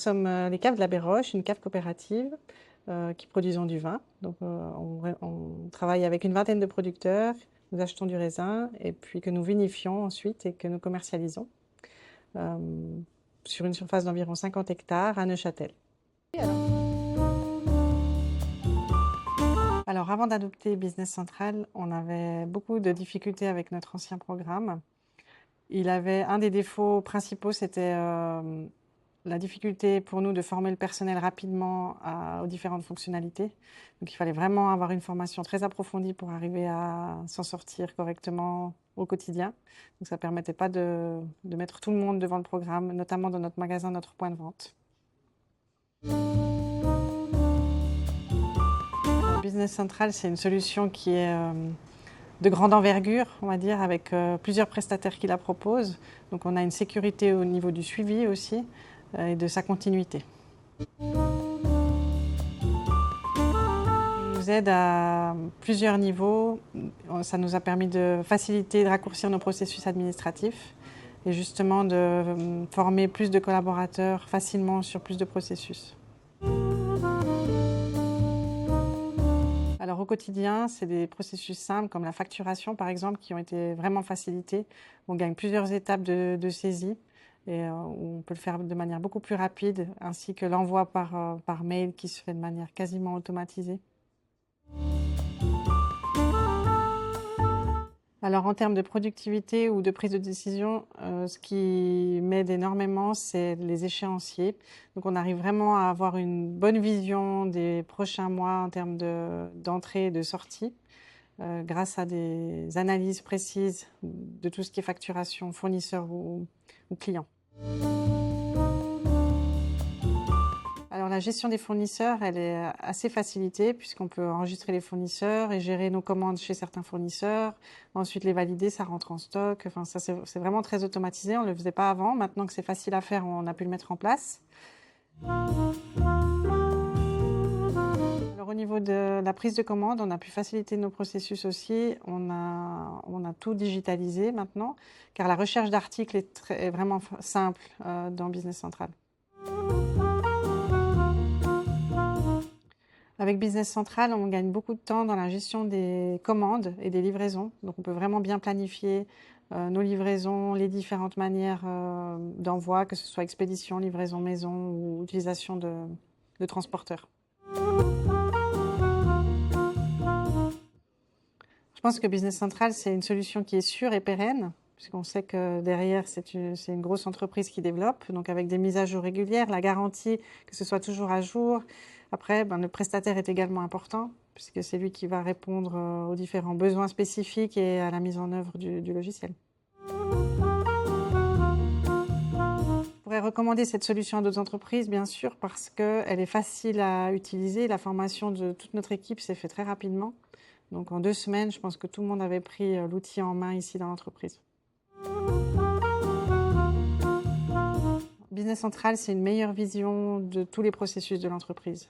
sommes les caves de la Béroche, une cave coopérative qui produisons du vin. Donc, on travaille avec une vingtaine de producteurs, nous achetons du raisin et puis que nous vinifions ensuite et que nous commercialisons sur une surface d'environ 50 hectares à Neuchâtel. Alors, avant d'adopter Business Central, on avait beaucoup de difficultés avec notre ancien programme. Un des défauts principaux, c'était la difficulté pour nous de former le personnel rapidement aux différentes fonctionnalités. Donc il fallait vraiment avoir une formation très approfondie pour arriver à s'en sortir correctement au quotidien. Donc ça ne permettait pas de mettre tout le monde devant le programme, notamment dans notre magasin, notre point de vente. Business Central, c'est une solution qui est de grande envergure, on va dire, avec plusieurs prestataires qui la proposent. Donc on a une sécurité au niveau du suivi aussi et de sa continuité. Il nous aide à plusieurs niveaux. Ça nous a permis de faciliter et de raccourcir nos processus administratifs et justement de former plus de collaborateurs facilement sur plus de processus. Alors au quotidien, c'est des processus simples comme la facturation par exemple qui ont été vraiment facilités. On gagne plusieurs étapes de saisie et on peut le faire de manière beaucoup plus rapide, ainsi que l'envoi par mail qui se fait de manière quasiment automatisée. Alors en termes de productivité ou de prise de décision, ce qui m'aide énormément, c'est les échéanciers. Donc on arrive vraiment à avoir une bonne vision des prochains mois en termes d'entrée et de sortie, grâce à des analyses précises de tout ce qui est facturation, fournisseur ou client. Alors la gestion des fournisseurs, elle est assez facilitée puisqu'on peut enregistrer les fournisseurs et gérer nos commandes chez certains fournisseurs. Ensuite les valider, ça rentre en stock. Enfin, ça c'est vraiment très automatisé, on ne le faisait pas avant. Maintenant que c'est facile à faire, on a pu le mettre en place. Alors au niveau de la prise de commande, on a pu faciliter nos processus aussi. On a tout digitalisé maintenant car la recherche d'articles est vraiment simple dans Business Central. Avec Business Central, on gagne beaucoup de temps dans la gestion des commandes et des livraisons. Donc on peut vraiment bien planifier nos livraisons, les différentes manières d'envoi, que ce soit expédition, livraison maison ou utilisation de transporteurs. Je pense que Business Central, c'est une solution qui est sûre et pérenne, puisqu'on sait que derrière, c'est une grosse entreprise qui développe, donc avec des mises à jour régulières, la garantie que ce soit toujours à jour. Après, le prestataire est également important, puisque c'est lui qui va répondre aux différents besoins spécifiques et à la mise en œuvre du logiciel. Je pourrais recommander cette solution à d'autres entreprises, bien sûr, parce qu'elle est facile à utiliser. La formation de toute notre équipe s'est faite très rapidement. Donc en 2 semaines, je pense que tout le monde avait pris l'outil en main ici dans l'entreprise. Business Central, c'est une meilleure vision de tous les processus de l'entreprise.